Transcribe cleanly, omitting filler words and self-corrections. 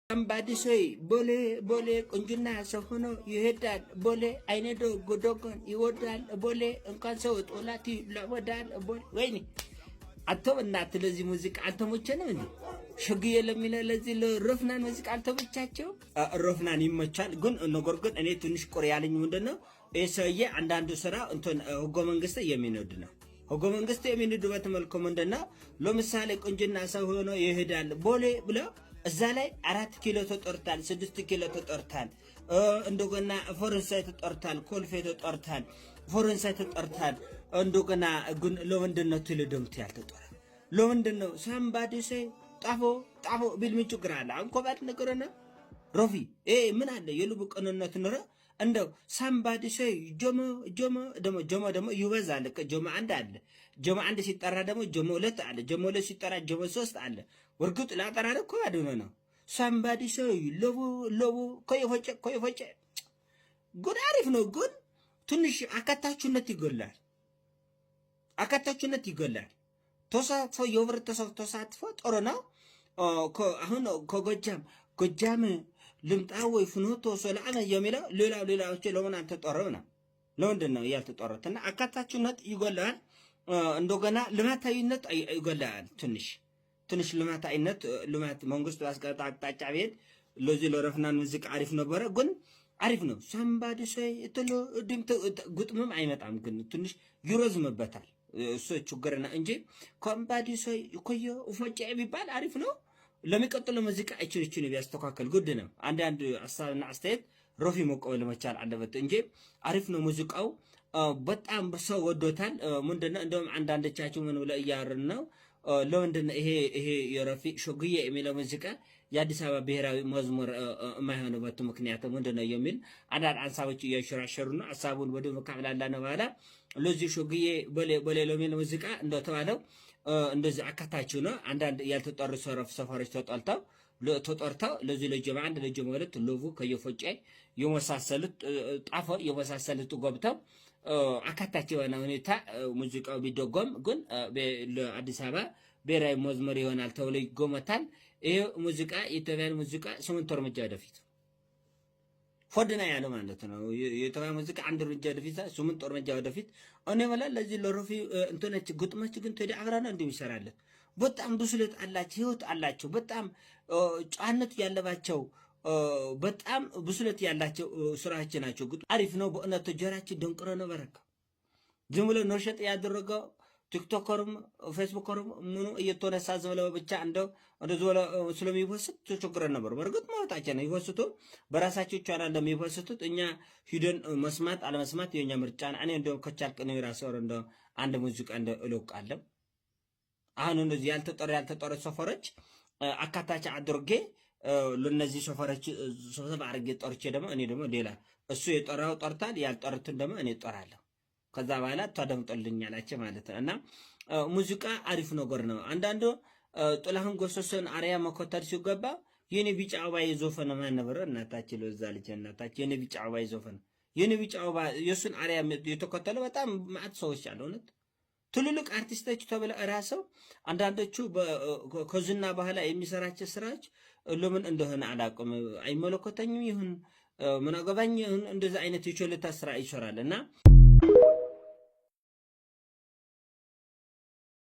Somebody say bole bole ቁንጅና ሰው ሆኖ ይሄዳል ቦሌ አይነዶ ጎዶጎን ይወዳል ቦሌ እንኳን ሰው ጦላቲ ለወዳል ቦሌ ወይኔ አተው እናት ለዚህ ሙዚቃ አልተመቸንም እንዴ ሸግዬ ለሚለ ለዚህ ለሮፍናን ሙዚቃ አልተመቻቸው ሮፍናን ይመቻል ግን ነገር ግን እኔ ትንሽ ቆር ያለኝ ምንድነው እሰየ አንዳንዱ ስራ እንትን ህገ መንግስት የሚነድ ነው ህገ መንግስት የሚነድበት መልኩ ምንድነው ለምሳሌ ቁንጅና ሰው ሆኖ ይሄዳል ቦሌ ብሎ እዛ ላይ 4 ኪሎ ተጠርታል 6 ኪሎ ተጠርታል እንደገና ፈረንሳይ ተጠርታል ኮልፌ ተጠርታል ፈረንሳይ ተጠርታል እንደገና ግን ለወንድነው ትልደምት ያልተጠራ ለወንድነው ሳምባዲ ሰይ ጣፎ ቢል ምን ችግር አለ አንኮባት ነገርና ሮፊ ምን አለ የልቡ ቀንነት ኖረ እንደው ሳምባዲ ሰይ ጆሞ ይበዛል ጆሞ አንድ አለ ጆሞ አንድ ሲጠራ ደግሞ ጆሞ ሁለት አለ ጆሞ ሁለት ሲጠራ ጆሞ ሶስት አለ ወርግጥ ላጠራ እኮ አድኖ ነው ሳምባዲ ሰይ ሎቡ ኮይፎጨ ጉድ አሪፍ ነው ግን ትንሽ አካታችነት ይጎላል ተሳትፎ የህብረተሰብ ተሳትፎ ጥሩ ነው አሁን ከጎጃም ልምጣው ወይ ፍኖቶ ሰላም የሚለው ሌላዎች ለምን አንተ ጠረውና ለወንድን ነው ያልተጠረተና አካታችነት ይጎላል እንደገና ልማታዊነት ይጎላል ትንሽ ልማት መንግስት ያስቀጣ አቅጣጫ ቤት ለዚህ ለረፍናን ሙዚቃ አሪፍ ነበረ ግን አሪፍ ነው ሳምባዲ ሰይ እትሎ ድምት ጉጥምም አይመጣም ግን ትንሽ ይረዝምበታል እሱ ችግርና እንጂ ኮምባዲ ሰይ ኮዮ ፎጨ ቢባል አሪፍ ነው ለሚቀጥለው ሙዚቃ እቺን ቢያስተካከል ጉድ ነው አንዳንድ ሐሳብና አስተያየት ሮፊ መቀበል መቻል አለበት እንጂ አሪፍ ነው ሙዚቃው በጣም በሰው ወዶታል ምንድነው እንደውም አንዳንዶቻችሁ ምን ብለው እያወሩን ነው ለወንድነው ይሄ የሮፊ ሾግዬ የሚለው ሙዚቃ የአዲስ አበባ ብሔራዊ መዝሙር የማይሆንበት ምክንያት ምንድነው የሚል አንዳንድ ሐሳቦች እያሸራሸሩ ነው ሐሳቡን ወደ መካብላላ ነው ባላ ለዚህ ሾግዬ በሌ ለሚለው ሙዚቃ እንደተባለው እንደዚህ አካታችሁ ነው አንዳንድ ያልተጠሩ ሰፈሮች ተጠርተው ለዚህ ለጀማ አንድ ለጀማ ሁለት ሎቡ ከየፎጨ የመሳሰሉት ጣፎ የመሳሰሉት ገብተው አካታችሁ የሆነ ሁኔታ ሙዚቃው ቢደጎም ግን ለአዲስ አበባ ብሔራዊ መዝሙር ይሆናል ተብሎ ይጎመታል ይሄ ሙዚቃ የኢትዮጵያን ሙዚቃ 8 እርምጃ ወደፊት ፎድና ያለው ማለት ነው የኢትዮጵያ ሙዚቃ አንድ እርምጃ ወደፊት 8 እርምጃ ወደፊት እኔ ማለት ለዚህ ለሮፊ እንትነች ግጥሞች ግን ተዲ አብራና እንደሚሰራለ በጣም ብስለት አላቸው ህይወት አላቸው በጣም ጫነት ያለባቸው በጣም ብስለት ያላቸው ስራዎች ናቸው አሪፍ ነው በእውነት ጀራችን ደንቅሮ ነው በረካ ዝም ብሎ ነሸጥ ያደረገው ቲክቶከርም ፌስቡከርም ምኑ እየተነሳ ዘለው ብቻ እንደው ወለ ስለሚወስድ ተቸግረ ነበር በርግጥ ማውጣቸው ነው ይወስቱ በራሳቸው ቻናል ለሚወስቱት እኛ ሂደን መስማት አለመስማት የኛ ምርጫ ነው እኔ እንደው ከቻልክ ነው ራስህ እንደው አንድ ሙዚቃ እንደው እልቃለሁ አሁን እንደዚህ ያልተጠረ ሰፈሮች አካታች አድርጌ ለነዚህ ሰፈሮች ሰፈር አድርጌ ጠርቼ ደግሞ እኔ ደግሞ ሌላ እሱ የጠራው ጠርታል ያልጠሩትን ደግሞ እኔ ጠራለሁ ከዛ በኋላ ተደምጦልኛላችሁ ማለት ነው እና ሙዚቃ አሪፍ ነገር ነው አንዳንዱ ጥላሁን ገሰሰን አሪያ መከተል ሲገባ የኔ ቢጫ አበባዬ ዘፈነ ማን ነበር እናታችን ለዛ ልጅ እናታችን የኔ ቢጫ አበባዬ ዘፈነ የኔ ቢጫ አበባ የሱን አሪያ የተከተለ በጣም ማት ሰዎች አሉነት ትልልቅ አርቲስቶች ተብለው ራስው አንዳንዶቹ ከዝና በኋላ የሚሰራቸው ስራዎች ለምን እንደሆነ አላውቅም አይመለከተኝም ይሁን ምን አገባኝ እንደዛ አይነት የቸልታ ስራ ይሰራልና